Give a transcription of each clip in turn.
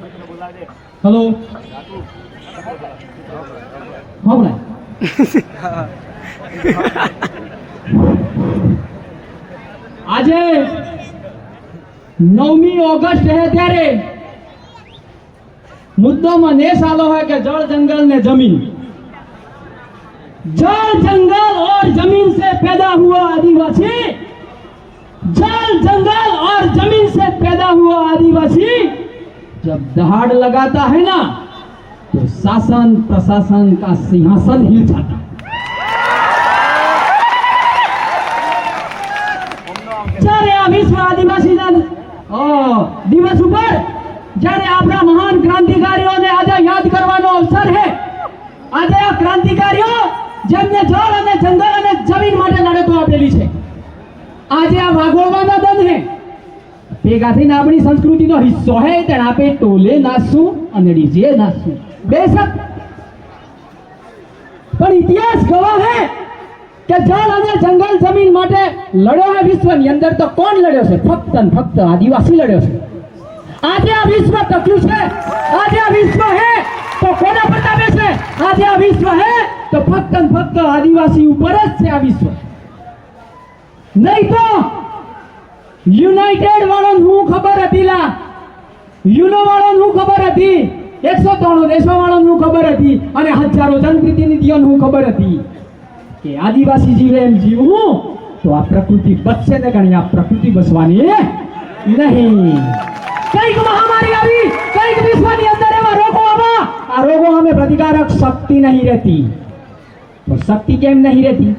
Hello हाँ बोला आज 9મી ઓગસ્ટ है ત્યારે मुद्दों में ने सालो है कि जल जंगल ने जमीन, जल जंगल और जमीन से पैदा हुआ आदिवासी, जल जंगल और जमीन से पैदा हुआ आदिवासी जब दहाड़ लगाता है ना तो शासन प्रशासन का सिंहासन हिल जाता है। જ્યારે આ વિશ્વ આદિવાસી દિવસ ઉપર જ્યારે આપણા મહાન ક્રાંતિકારીઓને આજે યાદ કરવાનો અવસર છે, આજે આ ક્રાંતિકારીઓ જેમને જળ અને જંગલ અને જમીન માટે લડતો આપેલી છે, આજે આ વાગોળવાના દંડ છે ભેગા થઈને આપણી સંસ્કૃતિનો હિસ્સો છે ત્યારે આપણે ટોલે નાચશું અને ડીજે નાચશું બેશક, પણ ઇતિહાસ ગવાહ છે કે જળ અને જંગલ જમીન માટે લડ્યો છે વિશ્વની અંદર તો કોણ લડ્યો છે? ફક્ત ને ફક્ત આદિવાસી લડ્યો છે। આજે આ વિશ્વ ટક્યું છે, આજે આ વિશ્વ હે તો કોના પ્રતાપે છે? આજે આ વિશ્વ હે તો ફક્ત ને ફક્ત આદિવાસી ઉપર જ છે આ વિશ્વ, નહીં તો યુનાઇટેડ વાળોને હું ખબર હતી, લા યુનો વાળોને હું ખબર હતી, 193 દેશો વાળોને હું ખબર હતી અને હજારો જનપ્રતિનિધિઓને હું ખબર હતી કે આદિવાસી જીવે એમ જીવવું તો આ પ્રકૃતિ બચશે ને ગણી આ પ્રકૃતિ બચવાની નહીં। કઈક મહામારી આવી, કઈક વિશ્વની અંદર એવા રોગો આવ્યા, આ રોગો સામે પ્રતિકારક શક્તિ નહીં રહેતી, તો શક્તિ કેમ નહીં રહેતી?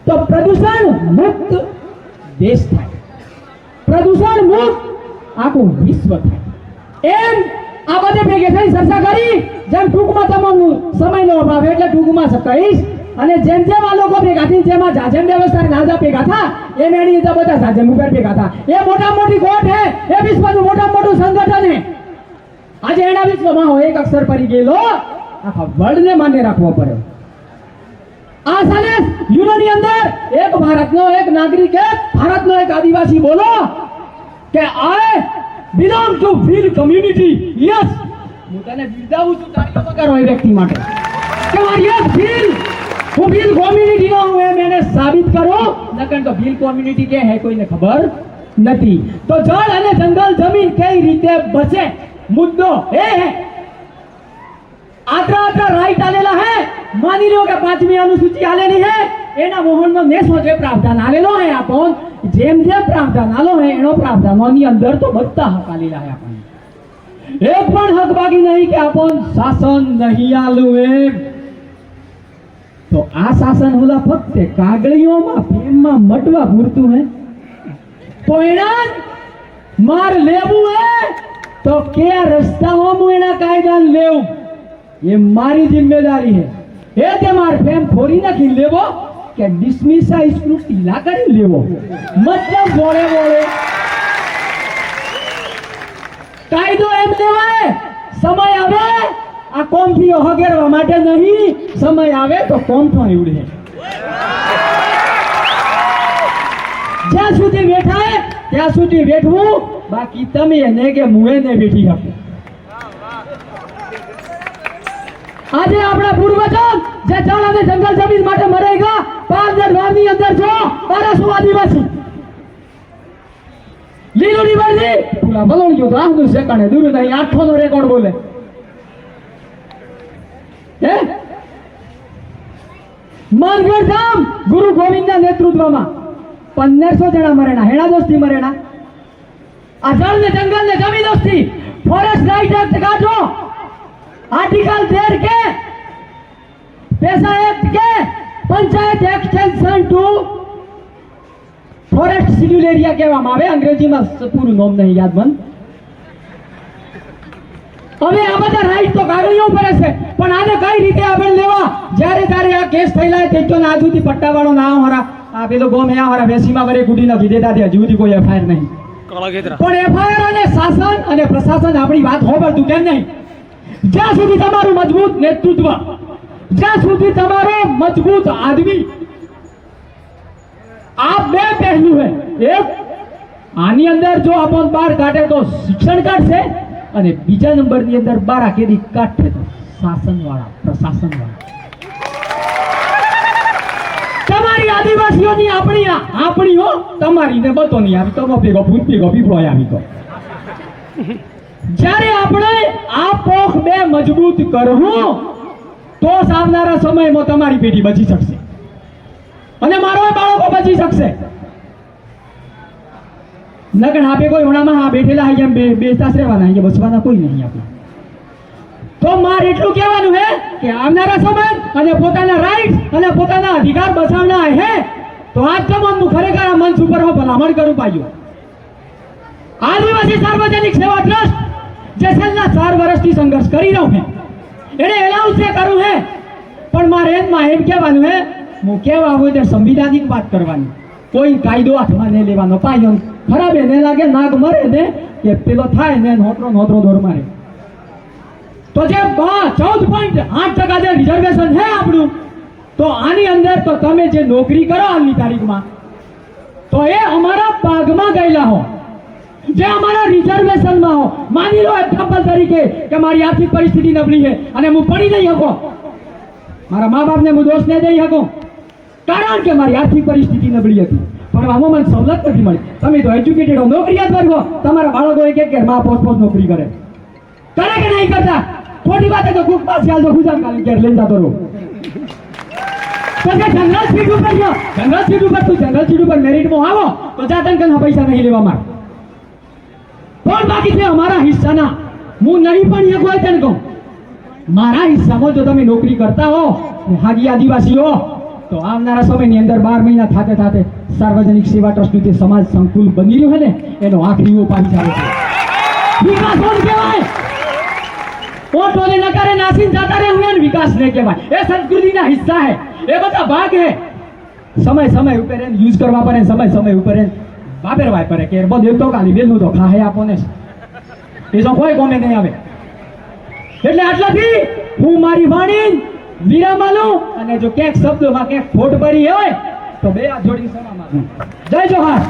તો પ્રદૂષણ મુક્ત દેશ થાય, પ્રદૂષણ મુક્ત આખું વિશ્વ થાય, એમ આ બધે ભેગે થઈ ચર્ચા કરી। જેમ ટૂંકમાં તમામ સમયનો અભાવ એટલે ટૂંકમાં કહીશ, અને જેમ જેમ આ લોકો ભેગા થઈ જેમાં જાજમ વ્યવસ્થા નાજા ભેગા થા એમ એની બધા જાજમ ઉપર ભેગા થા, એ મોટા મોટી કોટ હે, એ વિશ્વનું મોટા મોટું સંગઠન હે। આજે એના વિશ્વમાં એક અક્ષર પડી ગયેલો આખા વર્લ્ડને માન્ય રાખવો પડે। આ સાલે યુરોની અંદર એક ભારતનો એક નાગરિક, ભારતનો એક આદિવાસી બોલો કે I belong to Bhil community. Yes, હું તને બિરદાવું છું, તારીઓ પગારો એ વ્યક્તિ માટે કે મારી યસ ભીલ, હું ભીલ કોમ્યુનિટી નો હું એને સાબિત કરો, નકર તો ભીલ કોમ્યુનિટી કે હે કોઈને ખબર નથી। તો જળ અને જંગલ જમીન કઈ રીતે બચે મુદ્દો એ હે। આટલા રાઈટ આલેલા હે, માની લો કે 5મી અનુસૂચિ આલેલી હે, એના મોહનનો નેસો જે પ્રાવધાન આલેલો હે, આપણ જેમ જેમ પ્રાવધાન આલો હે એનો પ્રાવધાનોની અંદર તો બધા હક આલેલા હે। આપણને એક પણ હક બાકી નહીં કે આપણ શાસન નહીં આલું એમ। તો આ શાસન હોલા ફક્ત કાગળિયોમાં ફેમમાં મટવા પૂરતું હે, પરિણામ માર લેવું હે તો કે રસ્તાઓમાં એના કાયદા લેવું એ મારી જિમ્મેદારી હે। એ તે માર ફેમ ફોરી નાખી લેવો કે ડિસમિસા સ્ક્રૂ ઢીલા કરી લેવો, મતલબ બોલે બોલે કાયદો એમ લેવાય, સમય આવે આ કોમથી હગેરવા માટે નહીં, સમય આવે તો કોમથી ઉડે। જ્યાં સુધી બેઠાય ત્યાં સુધી બેઠવું, બાકી તમે એને કે મુએ ને બેઠી આપો। આજે આપણા પૂર્વજો જે જળ અને જંગલ જમીન માટે મરે ગયા, 5000 અંદર જો 1200 આદિવાસી લીલુડી વર્દી પૂરા બલોણ ગયો તો આખું સેકન્ડે દૂર નહીં 800 નો રેકોર્ડ બોલે હે। માનગઢ ધામ ગુરુ ગોવિંદના નેતૃત્વમાં 1500 જણા મરેણા, હેણા દોસ્તી મરેણા। આ જળ ને જંગલ ને જમીન દોસ્તી ફોરેસ્ટ રાઇટ એક્ટ કાઢો, आर्टिकल 13 के पैसा एक्ट के panchayat extension to forest schedule area કહેવામાં આવે, અંગ્રેજીમાં પૂરું નામ નહીં યાદ મન। હવે આ બધા રાઈટ તો કાગળિયો ઉપર છે, પણ આને કઈ રીતે આપણે લેવા? જ્યારે ત્યારે આ કેસ થયેલા તે તો ના સુધી પટ્ટાવાળો ના હોરા આ પેલો ગોમ આ હોરા વેસીમાં વરે ગુડી નાખી દેતા, તે હજુ સુધી કોઈ એફઆઈઆર નહીં। પણ એફઆઈઆર અને શાસન અને પ્રશાસન આપણી વાત હોબળતું કેમ નહીં? જ્યાં સુધી તમારું મજબૂત નેતૃત્વ, જ્યાં સુધી તમારો મજબૂત આદમી, આ બે પહેલું है। एक આની અંદર જો આપણ બહાર કાઢે તો શિક્ષણ કાઢશે, અને બીજા નંબરની અંદર બારા કેદી કાઠે તો શાસનવાળા પ્રશાસનવાળા. તમારી આદિવાસીઓની આપણી હો, તમારી ને બતો નહીં આવી, તમે ભેગો ભૂત ભેગો પીપળો આવી તો. જ્યારે આપણે આ પોખ બે મજબૂત કરવું તો આવનારા સમયમાં તમારી પેઢી બચી શકશે અને મારો બાળકો બચી શકશે. નગણ આપે કોઈ હોણામાં હા બેઠેલા હોય એમ બેસતા રહેવાના, અહીંયા બસવાના કોઈ નહીં આપણે. તો મારે એટલું કહેવાનું હે કે આવનારા સમય અને પોતાના રાઈટ અને પોતાના અધિકાર બચાવના હે તો આજ તમામનું ખરેખર આ મંચ ઉપર હું ભલામણ કરું પાછું. આદિવાસી સાર્વજનિક સેવા ટ્રસ્ટ જે છેલ્લા 4 વર્ષથી સંઘર્ષ કરી રહ્યો છે એને એલાઉન્સ કરવું હે, પણ મારે એમ કહેવાનું હે, હું કહેવા હોય તો સંવિધાનિક વાત કરવાની, કોઈ કાયદો હાથમાં નહીં લેવાનો. પાયો ખરાબ એને લાગે નાગ મરે ને કે પેલો થાય ને નોતરો દોર મારે. તો જે 14.8% જે રિઝર્વેશન છે આપણું, તો આની અંદર તો તમે જે નોકરી કરો હાલની તારીખમાં તો એ અમારા ભાગમાં ગયેલા હો, જે અમારા રિઝર્વેશનમાં હો. માની લો એક્ઝામ્પલ તરીકે કે મારી આર્થિક પરિસ્થિતિ નબળી છે અને હું પડી નહીં શકો, મારા મા બાપને હું દોષ નહીં દઈ શકું કારણ કે મારી આર્થિક પરિસ્થિતિ નબળી હતી, પણ આમાં મને સવલત નથી મળી. તમે તો એજ્યુકેટેડ હો, નોકરીયાત વર્ગ હો, તમારા બાળકો કે માં પોસ્ટ નોકરી કરે કે નહીં કરતા? ખોટી વાત તો ખૂબ પાસ ચાલ તો ગુજરાત કાલે ઘેર લઈ જતો રહો. તો કે જનરલ સીટ ઉપર ગયો, જનરલ સીટ ઉપર તું જનરલ સીટ ઉપર મેરિટમાં આવો તો જાતન કન પૈસા નહીં લેવા માંગ. પણ બાકી છે અમારા હિસ્સાના, હું નહીં પણ એક હોય તને કહું, મારા હિસ્સામાં જો તમે નોકરી કરતા હો હાગી આદિવાસીઓ તો આવનારા સમયની અંદર 12 મહિના થાતે થાતે સાર્વજનિક સેવા ટ્રસ્ટનું જે સમાજ સંકુલ બની રહ્યું છે ને એનો આખરી ઉપાડી ચાલે છે. વિકાસ કોણ કહેવાય? ઓટોને નકારે નાસીને જતા રહે હું એને વિકાસ નહીં કહેવાય. એ સંસ્કૃતિના હિસ્સા હે, એ બધા ભાગ હે. સમય ઉપર એને યુઝ કરવા પડે, સમય ઉપર એને વાપરવાય પડે કે બધું તો કાલી બેનું તો ખાહે આપોને એ તો કોઈ ગમે નહીં આવે. એટલે આટલાથી હું મારી વાણી વિરામ આલું અને જો ક્યાંક શબ્દોમાં ક્યાંક ખોટ પડી હોય તો બે હાથ જોડી ક્ષમા માંગુ. જય જોહાર.